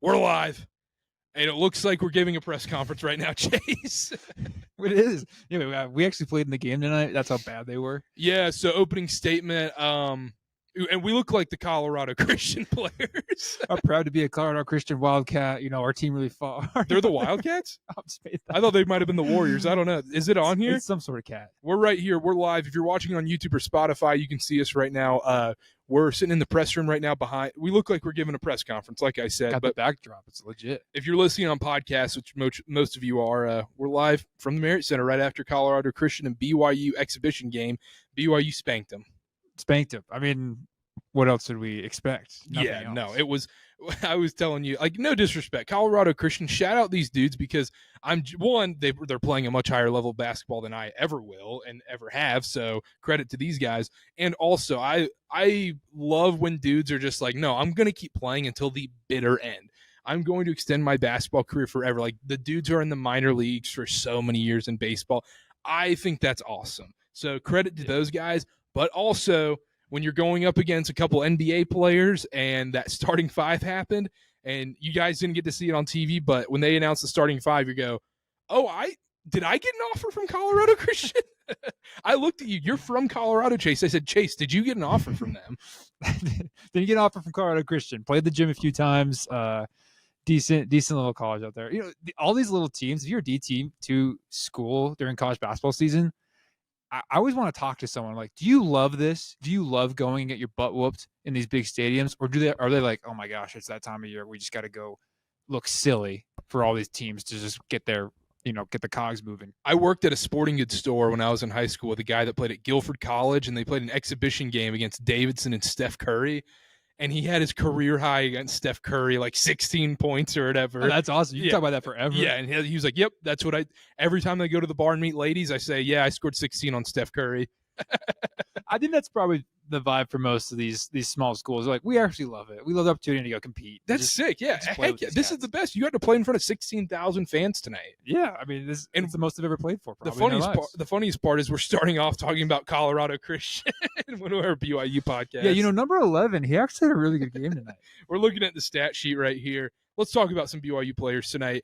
We're live. And it looks like we're giving a press conference right now, Chase. It is. Yeah, we actually played in the game tonight. That's how bad they were. Yeah, so opening statement. And we look like the Colorado Christian players. I'm proud to be a Colorado Christian Wildcat. You know, our team really fought hard. They're the Wildcats? I thought they might have been the Warriors. I don't know. Is it on here? It's some sort of cat. We're right here. We're live. If you're watching on YouTube or Spotify, you can see us right now. We're sitting in the press room right now behind. We look like we're giving a press conference, like I said. Got but the backdrop. It's legit. If you're listening on podcasts, which most of you are, we're live from the Marriott Center right after Colorado Christian and BYU exhibition game. BYU spanked them. I mean, what else did we expect? Nothing else. No, it was. I was telling you, like, no disrespect, Colorado Christian. Shout out these dudes because they're playing a much higher level of basketball than I ever will and ever have. So credit to these guys. And also, I love when dudes are just like, no, I'm gonna keep playing until the bitter end. I'm going to extend my basketball career forever. Like the dudes who are in the minor leagues for so many years in baseball. I think that's awesome. So credit to those guys, but also, when you're going up against a couple NBA players and that starting five happened, and you guys didn't get to see it on TV, but when they announced the starting five, you go, oh, did I get an offer from Colorado Christian? I looked at you. You're from Colorado, Chase. I said, Chase, did you get an offer from them? Didn't get an offer from Colorado Christian. Played the gym a few times. Decent little college out there. You know, all these little teams, if you're a D team to school during college basketball season, I always want to talk to someone like, do you love this? Do you love going and get your butt whooped in these big stadiums? Or are they like, oh my gosh, it's that time of year. We just got to go look silly for all these teams to just get their, get the cogs moving. I worked at a sporting goods store when I was in high school with a guy that played at Guilford College, and they played an exhibition game against Davidson and Steph Curry. And he had his career high against Steph Curry, like 16 points or whatever. Oh, that's awesome. You can talk about that forever. Yeah, and he was like, yep, that's what every time I go to the bar and meet ladies, I say, yeah, I scored 16 on Steph Curry. I think that's probably the vibe for most of these small schools. They're like, we actually love it. We love the opportunity to go compete. That's sick. Yeah. Heck yeah. This is the best. You got to play in front of 16,000 fans tonight. Yeah. I mean, it's the most I've ever played for. The funniest part is we're starting off talking about Colorado Christian when we're BYU podcast. Yeah. Number 11, he actually had a really good game tonight. We're looking at the stat sheet right here. Let's talk about some BYU players tonight.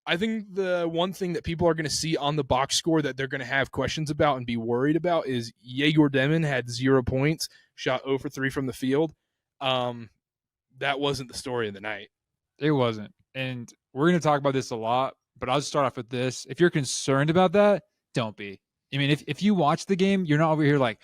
I think the one thing that people are going to see on the box score that they're going to have questions about and be worried about is Jager Deming had 0 points, shot 0 for 3 from the field. That wasn't the story of the night. It wasn't. And we're going to talk about this a lot, but I'll just start off with this. If you're concerned about that, don't be. I mean, if you watch the game, you're not over here like,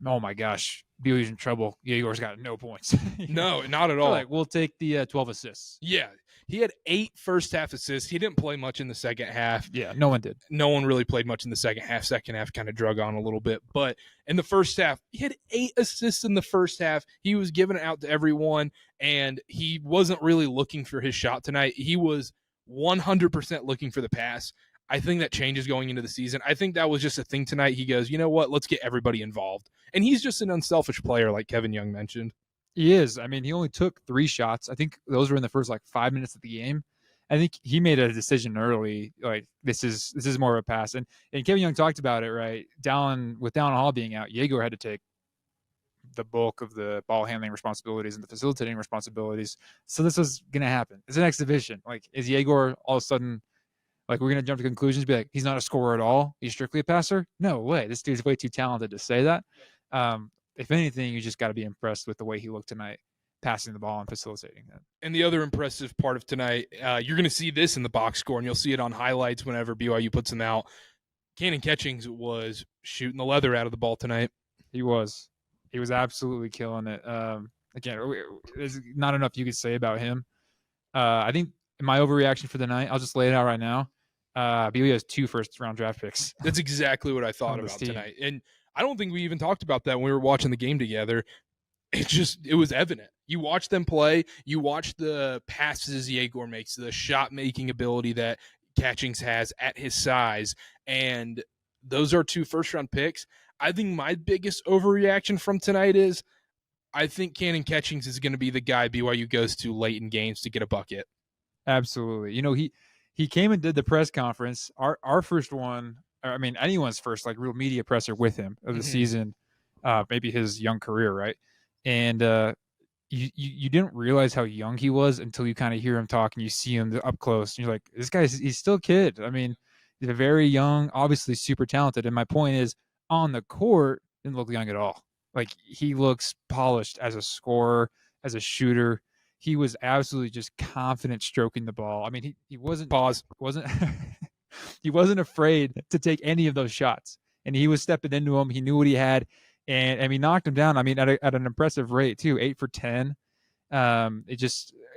oh my gosh, BYU's in trouble. Jager's got no points. No, not at all. Like, we'll take the 12 assists. Yeah. He had 8 first-half assists. He didn't play much in the second half. Yeah, no one did. No one really played much in the second half. Second half kind of drug on a little bit. But in the first half, he had 8 assists in the first half. He was giving it out to everyone, and he wasn't really looking for his shot tonight. He was 100% looking for the pass. I think that changes going into the season. I think that was just a thing tonight. He goes, you know what? Let's get everybody involved. And he's just an unselfish player, like Kevin Young mentioned. He is. I mean, he only took 3 shots. I think those were in the first 5 minutes of the game. I think he made a decision early, like this is more of a pass. And Kevin Young talked about it, right? With Dallin Hall being out, Jager had to take the bulk of the ball handling responsibilities and the facilitating responsibilities. So this was gonna happen. It's an exhibition. Like, is Jager all of a sudden we're gonna jump to conclusions, be like, he's not a scorer at all? He's strictly a passer? No way. This dude's way too talented to say that. If anything, you just got to be impressed with the way he looked tonight, passing the ball and facilitating that. And the other impressive part of tonight, you're going to see this in the box score, and you'll see it on highlights whenever BYU puts them out. Kanan Catchings was shooting the leather out of the ball tonight. He was absolutely killing it. Again, there's not enough you could say about him. I think my overreaction for the night, I'll just lay it out right now. BYU has 2 first-round draft picks. That's exactly what I thought about tonight. And I don't think we even talked about that when we were watching the game together. It was evident. You watch them play. You watch the passes Jager makes, the shot-making ability that Catchings has at his size, and those are 2 first-round picks. I think my biggest overreaction from tonight is I think Kanan Catchings is going to be the guy BYU goes to late in games to get a bucket. Absolutely. He came and did the press conference. Our first one, I mean, anyone's first real media presser with him of the season, maybe his young career, right? And you didn't realize how young he was until you kind of hear him talk and you see him up close. And you're like, he's still a kid. I mean, he's a very young, obviously super talented. And my point is, on the court, didn't look young at all. Like, he looks polished as a scorer, as a shooter. He was absolutely just confident stroking the ball. I mean, he wasn't he wasn't afraid to take any of those shots, and he was stepping into them. He knew what he had, and he knocked him down. I mean, at an impressive rate too, 8 for 10. It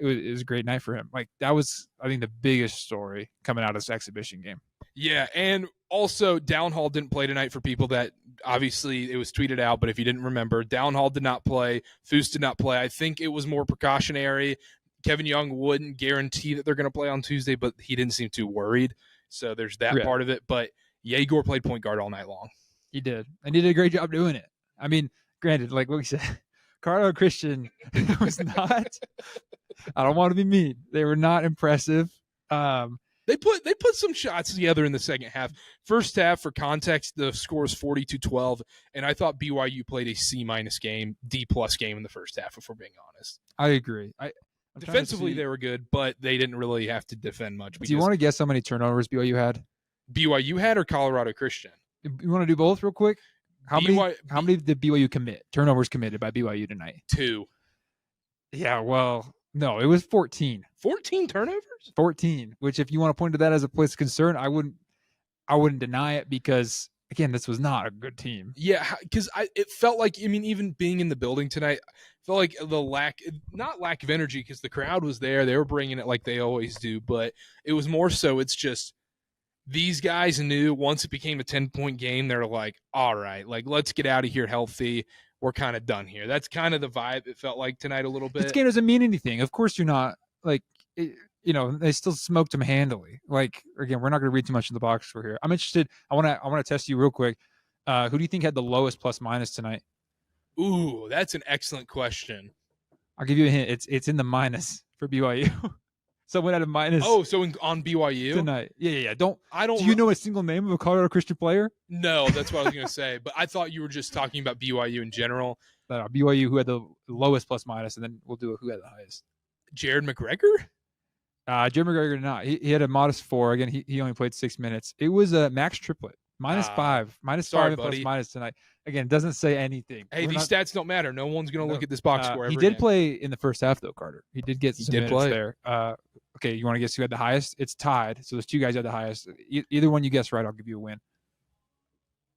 was a great night for him. Like, that was, I think, the biggest story coming out of this exhibition game. Yeah, and also Downhall didn't play tonight. For people that, obviously it was tweeted out, but if you didn't remember, Downhall did not play. Foose did not play. I think it was more precautionary. Kevin Young wouldn't guarantee that they're going to play on Tuesday, but he didn't seem too worried. So there's that part of it. But Jager played point guard all night long. He did, and he did a great job doing it. I mean, granted, like what we said, Karter and Christian was not. I don't want to be mean. They were not impressive. They put some shots together in the second half. First half, for context, the score is 42-12, and I thought BYU played a C- game, D+ game in the first half, if we're being honest. I agree. Defensively, they were good, but they didn't really have to defend much. Do you want to guess how many turnovers BYU had? BYU had, or Colorado Christian? You want to do both real quick? How many did BYU commit? Turnovers committed by BYU tonight? 2. Yeah, well, no, it was 14. 14 turnovers? 14, which, if you want to point to that as a place of concern, I wouldn't deny it, because, again, this was not a good team. Yeah, because it felt like, I mean, even being in the building tonight, felt like the lack of energy, because the crowd was there. They were bringing it like they always do, but it was more so, it's just, these guys knew once it became a 10-point game, they're like, all right, like, let's get out of here healthy. We're kind of done here. That's kind of the vibe it felt like tonight a little bit. This game doesn't mean anything. Of course you're not, like, they still smoked them handily. Like, again, we're not going to read too much in the box score here. I'm interested. I want to test you real quick. Who do you think had the lowest plus-minus tonight? Ooh, that's an excellent question. I'll give you a hint. It's in the minus for BYU. Someone had a minus. Oh, so on BYU tonight? Yeah. Do Do you know a single name of a Colorado Christian player? No, that's what I was going to say. But I thought you were just talking about BYU in general. BYU, who had the lowest plus-minus, and then we'll do who had the highest. Jared McGregor? Jared McGregor did not. He had a modest 4. Again, he only played 6 minutes. It was a Max Triplet. -5. -5 and plus-minus tonight. Again, doesn't say anything. Hey, these stats don't matter. No one's going to look at this box score. He did play in the first half, though, Karter. He did get some minutes there. Okay, you want to guess who had the highest? It's tied. So there's 2 guys who had the highest. Either one you guess right, I'll give you a win.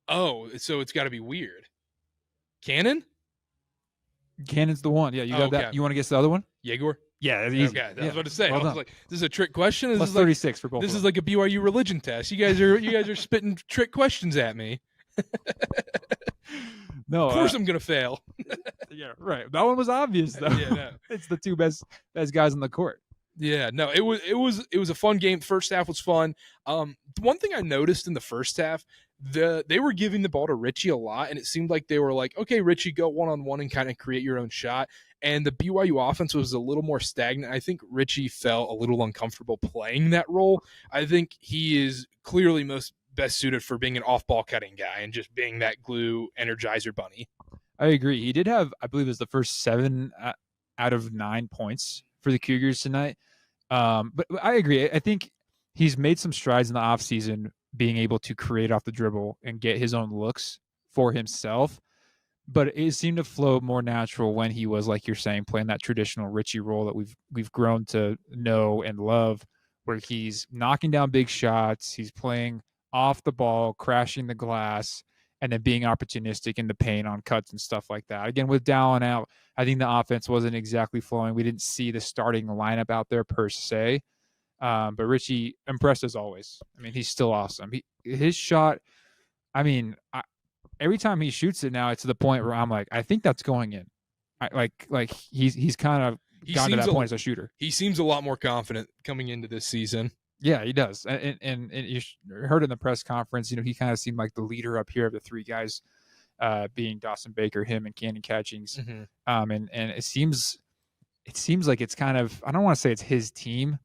Oh, so it's got to be weird. Kanan? Kanan's the one. Yeah, you got that. You want to guess the other one? Jager? Yeah, that's easy. Okay, that's what to say. Well I was like, this is a trick question. Plus 36 for both. This is like a BYU religion test. You guys are spitting trick questions at me. No, of course I'm gonna fail. Yeah, right. That one was obvious though. Yeah, no. It's the 2 best guys on the court. Yeah, no, it was a fun game. First half was fun. One thing I noticed in the first half, they were giving the ball to Richie a lot, and it seemed like they were like, okay, Richie, go one-on-one and kind of create your own shot. And the BYU offense was a little more stagnant. I think Richie felt a little uncomfortable playing that role. I think he is clearly best suited for being an off-ball cutting guy and just being that glue energizer bunny. I agree. He did have, I believe, it was the first 7 out of 9 points for the Cougars tonight. But I agree. I think he's made some strides in the offseason being able to create off the dribble and get his own looks for himself. But it seemed to flow more natural when he was, like you're saying, playing that traditional Richie role that we've grown to know and love, where he's knocking down big shots, he's playing off the ball, crashing the glass, and then being opportunistic in the paint on cuts and stuff like that. Again, with Dallin out, I think the offense wasn't exactly flowing. We didn't see the starting lineup out there per se. But Richie impressed as always. I mean, he's still awesome. His shot, I mean, every time he shoots it now, it's to the point where I'm like, I think that's going in. He's kind of gotten to that point as a shooter. He seems a lot more confident coming into this season. Yeah, he does. And you heard in the press conference, he kind of seemed like the leader up here of the 3 guys, being Dawson Baker, him, and Kanan Catchings. Mm-hmm. And it seems like it's kind of, I don't want to say it's his team,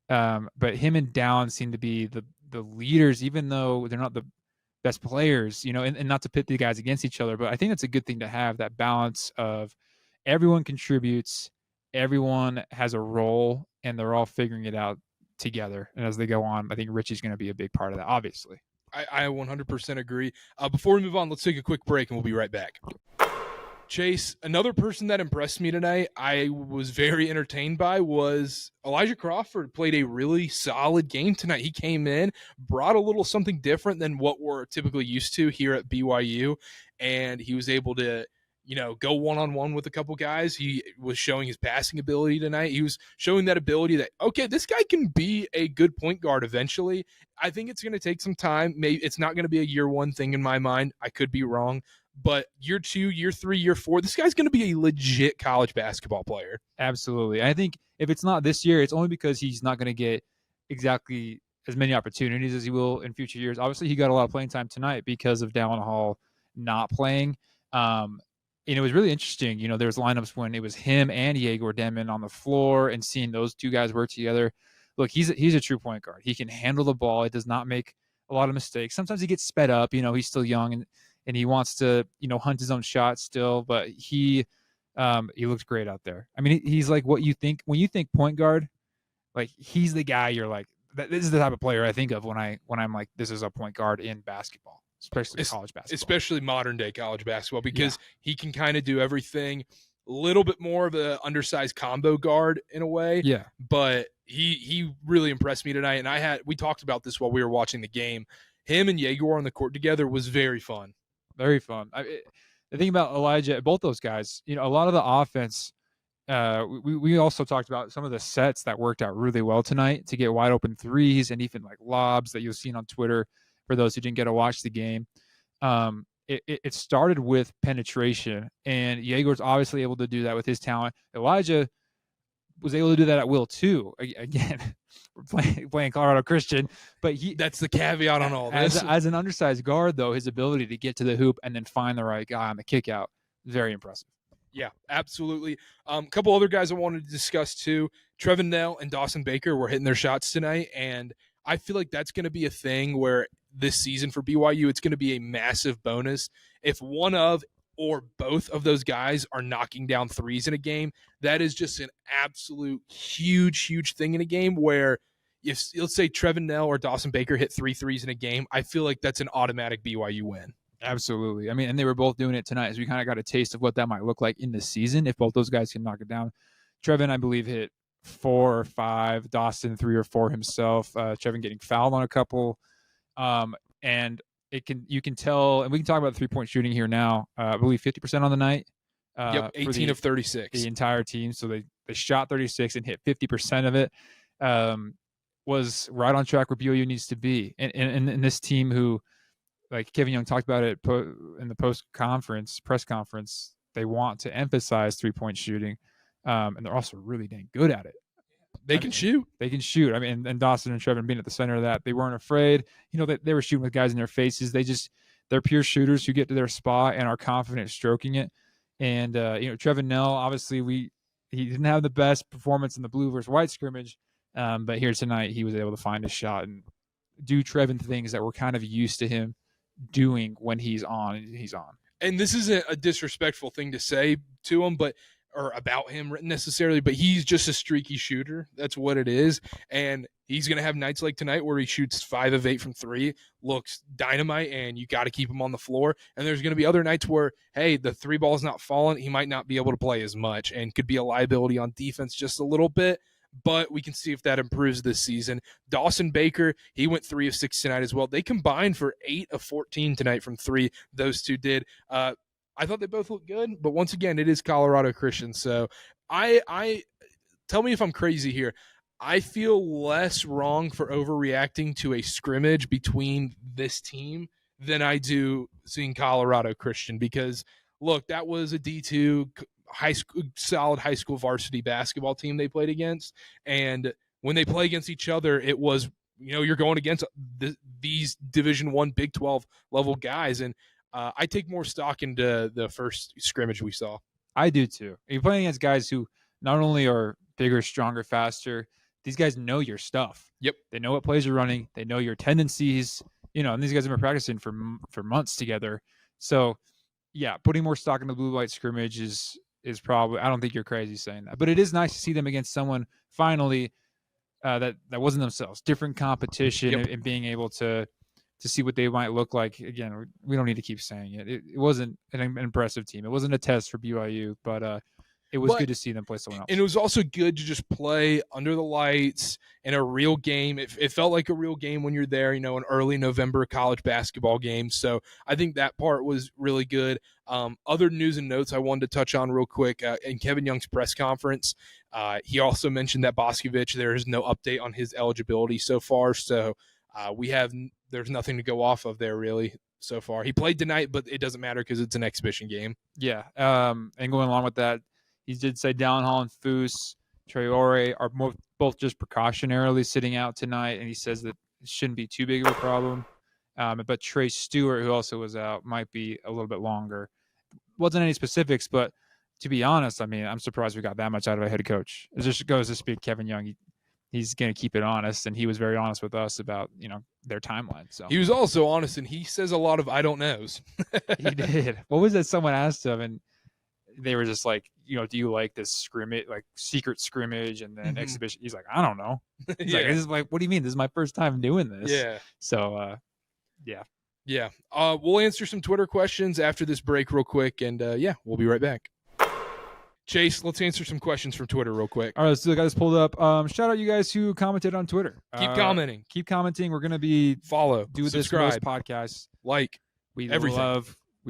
but him and Down seem to be the leaders, even though they're not the best players, and not to pit the guys against each other. But I think that's a good thing to have, that balance of everyone contributes, everyone has a role, and they're all figuring it out together. And as they go on, I think Richie's going to be a big part of that, obviously. I 100% agree. Before we move on, let's take a quick break and we'll be right back. Chase, another person that impressed me tonight, I was very entertained by, was Elijah Crawford. Played a really solid game tonight. He came in, brought a little something different than what we're typically used to here at BYU, and he was able to, go one-on-one with a couple guys. He was showing his passing ability tonight. He was showing that ability that, okay, this guy can be a good point guard eventually. I think it's going to take some time. Maybe it's not going to be a year one thing in my mind. I could be wrong. But year 2, year 3, year 4, this guy's going to be a legit college basketball player. Absolutely. I think if it's not this year, it's only because he's not going to get exactly as many opportunities as he will in future years. Obviously, he got a lot of playing time tonight because of Dallin Hall not playing. And it was really interesting. There was lineups when it was him and Jager Deming on the floor, and seeing those two guys work together. Look, he's a true point guard. He can handle the ball. It does not make a lot of mistakes. Sometimes he gets sped up. He's still young and he wants to, hunt his own shot still, but he looks great out there. I mean, he's like what you think when you think point guard, like he's the guy you're like, this is the type of player I think of when I'm like, this is a point guard in basketball, especially college basketball, especially modern day college basketball, because he can kind of do everything. A little bit more of an undersized combo guard in a way. Yeah. But he really impressed me tonight. And we talked about this while we were watching the game. Him and Jager on the court together was very fun. Very fun. The thing about Elijah, both those guys, a lot of the offense, we also talked about some of the sets that worked out really well tonight to get wide open threes and even like lobs that you've seen on Twitter for those who didn't get to watch the game. It started with penetration, and Jager's obviously able to do that with his talent. Elijah was able to do that at will too. Again, we're playing Colorado Christian, but that's the caveat on all this. As an undersized guard, though, his ability to get to the hoop and then find the right guy on the kick out, very impressive. Yeah, absolutely. A couple other guys I wanted to discuss too. Trevin Knell and Dawson Baker were hitting their shots tonight, and I feel like that's going to be a thing where this season for BYU, it's going to be a massive bonus if one of or both of those guys are knocking down threes in a game. That is just an absolute huge thing in a game where if, let's say, Trevin Knell or Dawson Baker hit 3 threes in a game, I feel like that's an automatic BYU win. Absolutely. I mean, and they were both doing it tonight, so we kind of got a taste of what that might look like in the season if both those guys can knock it down. Trevin, I believe, hit 4 or 5, Dawson 3 or 4 himself. Trevin getting fouled on a couple. And you can tell, and we can talk about the 3-point shooting here now. I believe 50% on the night. 18 of 36. The entire team. So they shot 36 and hit 50% of it. Was right on track where BYU needs to be. And this team who, like Kevin Young talked about it in the press conference, they want to emphasize 3-point shooting. And they're also really dang good at it. They can shoot. I mean, and Dawson and Trevin being at the center of that, they weren't afraid. They were shooting with guys in their faces. They're pure shooters who get to their spot and are confident stroking it. And, Trevin Knell, obviously he didn't have the best performance in the blue versus white scrimmage. But here tonight, he was able to find his shot and do Trevin things that we're kind of used to him doing when he's on. And this isn't a disrespectful thing to say to him, or about him necessarily, but he's just a streaky shooter. That's what it is. And he's going to have nights like tonight where he shoots 5 of 8 from 3, looks dynamite, and you got to keep him on the floor. And there's going to be other nights where, hey, the 3 ball's not falling. He might not be able to play as much and could be a liability on defense just a little bit, but we can see if that improves this season. Dawson Baker, he went 3 of 6 tonight as well. They combined for 8 of 14 tonight from 3. Those two did. I thought they both looked good, but once again, it is Colorado Christian. So I tell me if I'm crazy here. I feel less wrong for overreacting to a scrimmage between this team than I do seeing Colorado Christian, because look, that was a D2 solid high school varsity basketball team they played against. And when they play against each other, it was, you're going against these Division I, Big 12 level guys. And I take more stock into the first scrimmage we saw. I do too. You're playing against guys who not only are bigger, stronger, faster, these guys know your stuff. Yep. They know what plays you're running. They know your tendencies, and these guys have been practicing for months together. So, yeah, putting more stock in the blue-white scrimmage is is probably, I don't think you're crazy saying that. But it is nice to see them against someone finally that wasn't themselves. Different competition and being able to see what they might look like. Again, we don't need to keep saying it. It wasn't an impressive team. It wasn't a test for BYU, but it was good to see them play someone else. And it was also good to just play under the lights in a real game. It felt like a real game when you're there, an early November college basketball game. So I think that part was really good. Other news and notes I wanted to touch on real quick. In Kevin Young's press conference, he also mentioned that Boscovich, there is no update on his eligibility so far. So there's nothing to go off of there really so far. He played tonight, but it doesn't matter because it's an exhibition game. Yeah. And going along with that, he did say Downhall and Foose, Traore are both just precautionarily sitting out tonight, and he says that it shouldn't be too big of a problem. But Trey Stewart, who also was out, might be a little bit longer. Wasn't any specifics, but to be honest, I mean, I'm surprised we got that much out of a head coach. It just goes to speak Kevin Young. He's going to keep it honest, and he was very honest with us about their timeline. So he was also honest, and he says a lot of I don't knows. He did. What was that someone asked him, and they were just like, do you like this scrimmage, like secret scrimmage and then exhibition? He's like, I don't know. He's like, this is like, what do you mean? This is my first time doing this. Yeah. So, yeah. Yeah. We'll answer some Twitter questions after this break real quick, and we'll be right back. Chase, let's answer some questions from Twitter real quick. All right, so I got this pulled up. Shout out you guys who commented on Twitter. Keep commenting. Keep commenting. We're gonna be do subscribe, this podcast. Like We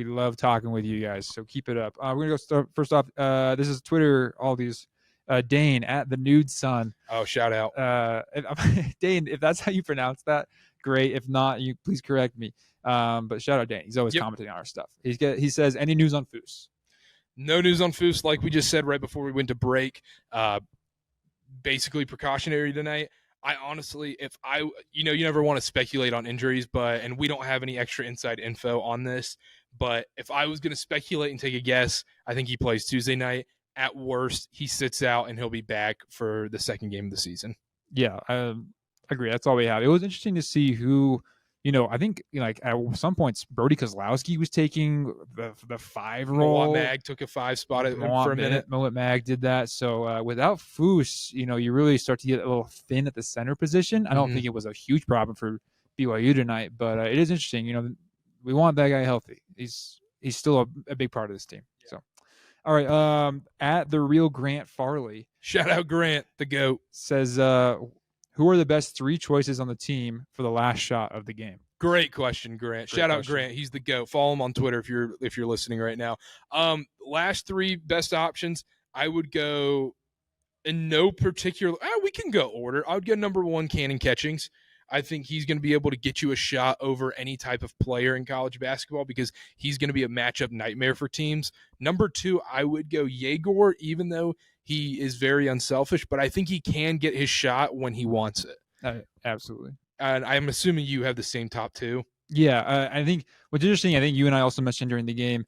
love talking with you guys, so keep it up. We're gonna go start first off. This is Twitter. All these Dane at the Nude Sun. Oh, shout out, Dane. If that's how you pronounce that, great. If not, you please correct me. But shout out Dane. He's always commenting on our stuff. He says, any news on Foose? No news on Foose, like we just said right before we went to break. Basically precautionary tonight. I honestly, you never want to speculate on injuries, and we don't have any extra inside info on this. But if I was going to speculate and take a guess, I think he plays Tuesday night. At worst, he sits out and he'll be back for the second game of the season. Yeah, I agree. That's all we have. It was interesting to see who, I think like at some points Brody Kozlowski was taking the 5 role. Mowat Mag took a 5 spot for a minute. Mowat Mag did that. So without Foose, you really start to get a little thin at the center position. I don't think it was a huge problem for BYU tonight, but it is interesting. We want that guy healthy. He's still a big part of this team. Yeah. So, all right. At the real Grant Farley, shout out Grant, the GOAT, says, who are the best 3 choices on the team for the last shot of the game? Great question, Grant. Shout out Grant. He's the GOAT. Follow him on Twitter if you're listening right now. Last 3 best options, I would go in no particular. We can go order. I would go number 1, Kanan Catchings. I think he's going to be able to get you a shot over any type of player in college basketball because he's going to be a matchup nightmare for teams. Number 2, I would go Jager, even though he is very unselfish, but I think he can get his shot when he wants it. Absolutely. And I'm assuming you have the same top 2. Yeah, I think what's interesting, I think you and I also mentioned during the game,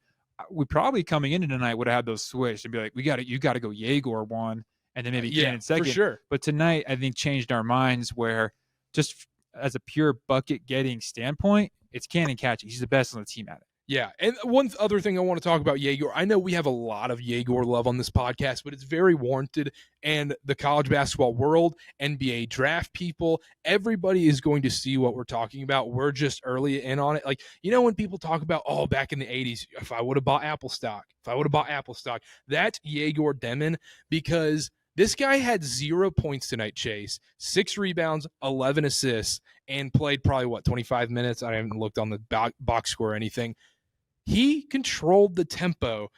we probably coming into tonight would have had those switched and be like, you got to go Jager 1 and then maybe Kanan second. For sure. But tonight, I think changed our minds where just as a pure bucket getting standpoint, it's Kanan Catchings. He's the best on the team at it. Yeah, and one other thing I want to talk about Jager. I know we have a lot of Jager love on this podcast, but it's very warranted. And the college basketball world, NBA draft people, everybody is going to see what we're talking about. We're just early in on it. Like, when people talk about, back in the 80s, if I would have bought Apple stock, that's Jager Deming, because this guy had 0 points tonight, Chase, 6 rebounds, 11 assists, and played probably, 25 minutes? I haven't looked on the box score or anything. He controlled the tempo.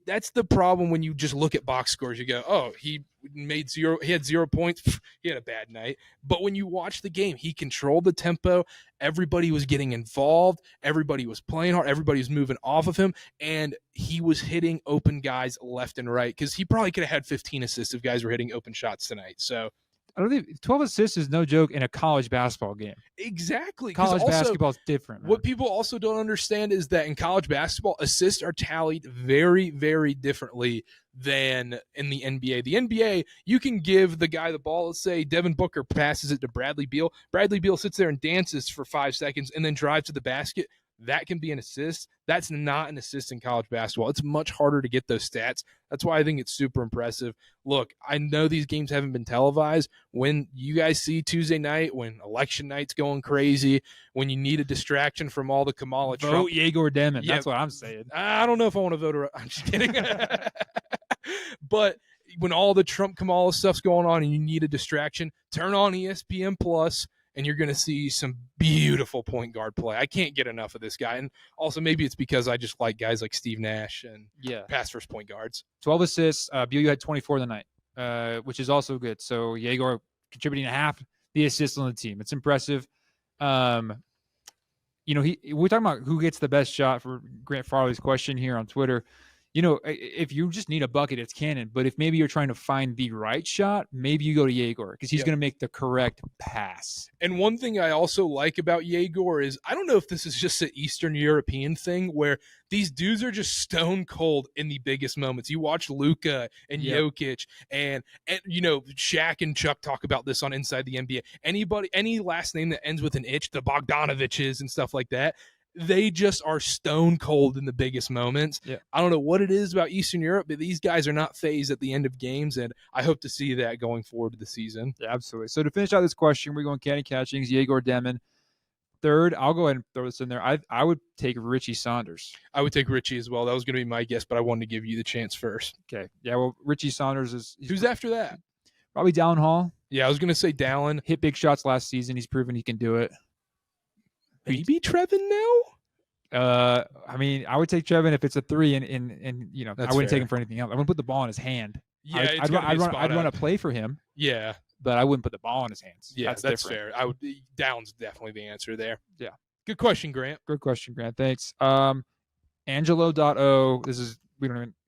That's the problem when you just look at box scores. You go, he had 0 points. He had a bad night. But when you watch the game, he controlled the tempo. Everybody was getting involved. Everybody was playing hard. Everybody was moving off of him. And he was hitting open guys left and right because he probably could have had 15 assists if guys were hitting open shots tonight. So I don't think 12 assists is no joke in a college basketball game. Exactly. College basketball is different, man. What people also don't understand is that in college basketball, assists are tallied very, very differently than in the NBA. The NBA, you can give the guy the ball. Let's say Devin Booker passes it to Bradley Beal. Bradley Beal sits there and dances for 5 seconds and then drives to the basket. that can be an assist. That's not an assist in college basketball. It's much harder to get those stats. That's why I think it's super impressive. Look, I know these games haven't been televised. When you guys see Tuesday night, when election night's going crazy, when you need a distraction from all the Kamala Trump. Vote Jager Deming. That's what I'm saying. I don't know if I want to vote. I'm just kidding. But when all the Trump Kamala stuff's going on and you need a distraction, turn on ESPN Plus, and you're going to see some beautiful point guard play. I can't get enough of this guy. And also maybe it's because I just like guys like Steve Nash and pass first point guards. 12 assists. BYU had 24 the night, which is also good. So Jager contributing half the assists on the team. It's impressive. We're talking about who gets the best shot for Grant Farley's question here on Twitter. If you just need a bucket, it's Kanan. But if maybe you're trying to find the right shot, maybe you go to Jager because he's going to make the correct pass. And one thing I also like about Jager is, I don't know if this is just an Eastern European thing where these dudes are just stone cold in the biggest moments. You watch Luka and Jokic and Shaq and Chuck talk about this on Inside the NBA. Any last name that ends with an itch, the Bogdanoviches and stuff like that, they just are stone cold in the biggest moments. Yeah. I don't know what it is about Eastern Europe, but these guys are not phased at the end of games, and I hope to see that going forward to the season. Yeah, absolutely. So to finish out this question, we're going Kanan Catchings, Jager Deming. Third, I'll go ahead and throw this in there. I would take Richie Saunders. I would take Richie as well. That was going to be my guess, but I wanted to give you the chance first. Okay. Yeah, well, Richie Saunders is... Who's after that? Probably Dallin Hall. Yeah, I was going to say Dallin. Hit big shots last season. He's proven he can do it. Maybe Trevin now? I would take Trevin if it's a three, and I wouldn't take him for anything else. I wouldn't put the ball in his hand. Yeah, I'd run a play for him. Yeah, but I wouldn't put the ball in his hands. Yeah, that's fair. Down's definitely the answer there. Yeah, good question, Grant. Good question, Grant. Thanks. Angelo.o.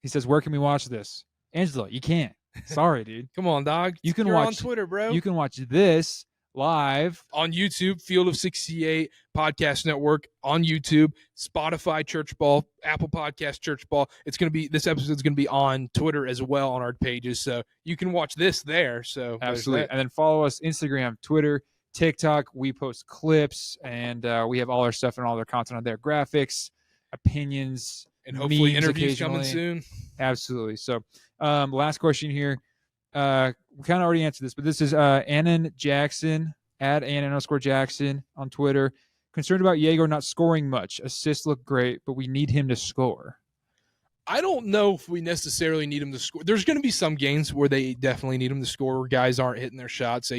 He says, where can we watch this? Angelo, you can't. Sorry, dude. Come on, dog. You're watch on Twitter, bro. You can watch this live on YouTube, Field of 68 Podcast Network on YouTube, Spotify Church Ball, Apple Podcast Church Ball. This episode's going to be on Twitter as well on our pages, so you can watch this there. So absolutely, and then follow us Instagram, Twitter, TikTok. We post clips, and we have all our stuff and all our content on there, graphics, opinions, and hopefully interviews coming soon. Absolutely. So, last question here. We kind of already answered this, but this is Annan Jackson, at Annan_Jackson on Twitter. Concerned about Jager not scoring much. Assists look great, but we need him to score. I don't know if we necessarily need him to score. There's going to be some games where they definitely need him to score, where guys aren't hitting their shots.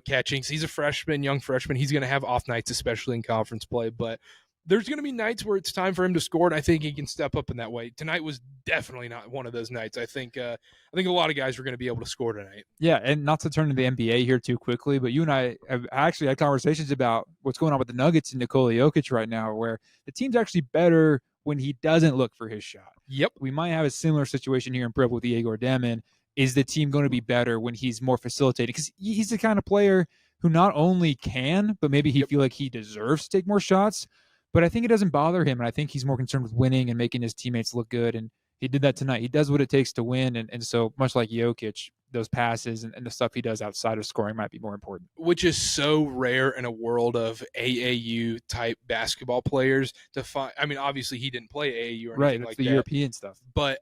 Catchings. He's a freshman, young freshman. He's going to have off nights, especially in conference play, but there's going to be nights where it's time for him to score, and I think he can step up in that way. Tonight was definitely not one of those nights. I think a lot of guys are going to be able to score tonight. Yeah, and not to turn to the NBA here too quickly, but you and I have actually had conversations about what's going on with the Nuggets and Nikola Jokic right now, where the team's actually better when he doesn't look for his shot. Yep. We might have a similar situation here in Prep with Jager Deming. Is the team going to be better when he's more facilitating? Because he's the kind of player who not only can, but maybe he feel like he deserves to take more shots. But I think it doesn't bother him, and I think he's more concerned with winning and making his teammates look good, and he did that tonight. He does what it takes to win, and so much like Jokic, those passes and the stuff he does outside of scoring might be more important. Which is so rare in a world of AAU-type basketball players to find. I mean, obviously he didn't play AAU or anything like that. The European stuff. But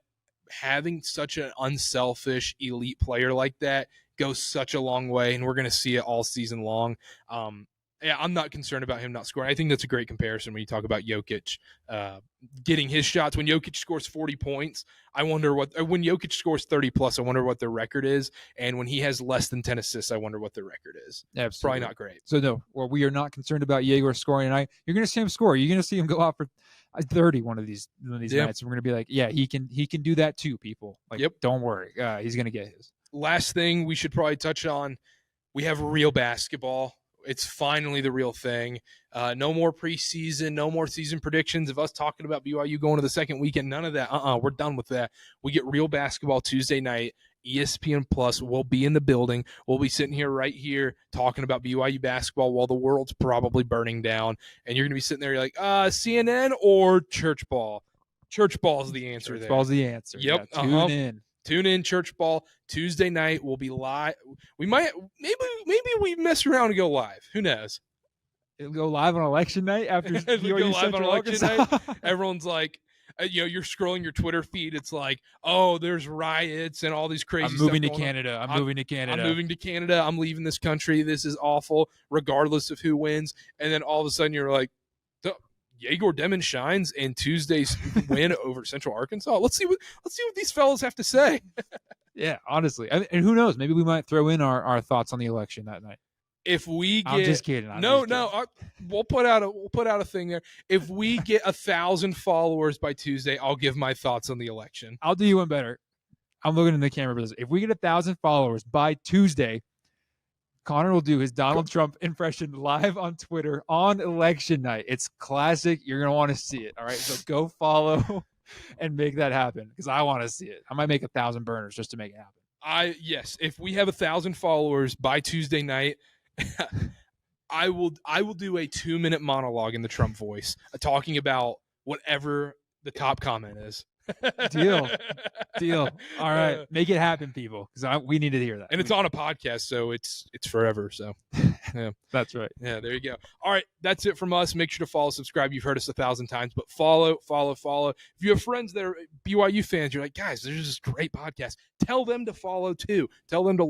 having such an unselfish elite player like that goes such a long way, and we're going to see it all season long. Yeah, I'm not concerned about him not scoring. I think that's a great comparison when you talk about Jokic getting his shots. When Jokic scores 40 points, I wonder when Jokic scores 30 plus, I wonder what their record is. And when he has less than 10 assists, I wonder what their record is. Absolutely. Probably not great. So no, well, we are not concerned about Jager scoring tonight. You're going to see him score. You're going to see him go out for 30 one of these nights. We're going to be like, yeah, he can do that too, people. Like, don't worry. He's going to get his. Last thing we should probably touch on, we have real basketball. It's finally the real thing. No more preseason, no more season predictions of us talking about BYU going to the second weekend. None of that. We're done with that. We get real basketball Tuesday night. ESPN Plus will be in the building. We'll be sitting here right here talking about BYU basketball while the world's probably burning down. And you're going to be sitting there, you're like, CNN or church ball? Church ball is the answer there. Church ball's the answer. Yep. Yeah, tune in. Tune in, Church Ball, Tuesday night. We'll be live. We might, maybe we mess around and go live. Who knows? It'll go live on election night after It'll go BYU live on Central election Arkansas. Everyone's like, you're scrolling your Twitter feed. It's like, oh, there's riots and all these crazy I'm stuff moving to going on. Canada. I'm moving to Canada. I'm moving to Canada. I'm leaving this country. This is awful, regardless of who wins. And then all of a sudden you're like, Jager Deming shines in Tuesday's win over Central Arkansas. Let's see what these fellas have to say. Yeah, honestly. And who knows? Maybe we might throw in our thoughts on the election that night. If we get, I'm just kidding. We'll put out a thing there. If we get 1,000 followers by Tuesday, I'll give my thoughts on the election. I'll do you one better. I'm looking in the camera for this. If we get 1,000 followers by Tuesday, Connor will do his Donald Trump impression live on Twitter on election night. It's classic. You're going to want to see it. All right. So go follow and make that happen because I want to see it. I might make 1,000 burners just to make it happen. Yes. If we have 1,000 followers by Tuesday night, I will do a 2-minute monologue in the Trump voice talking about whatever the top comment is. Deal. All right. Make it happen, people, because we need to hear that. And it's on a podcast, so it's forever. So yeah. That's right. Yeah, there you go. All right, that's it from us. Make sure to follow, subscribe. You've heard us 1,000 times, but follow. If you have friends that are BYU fans, you're like, guys, there's this great podcast. Tell them to follow too. Tell them to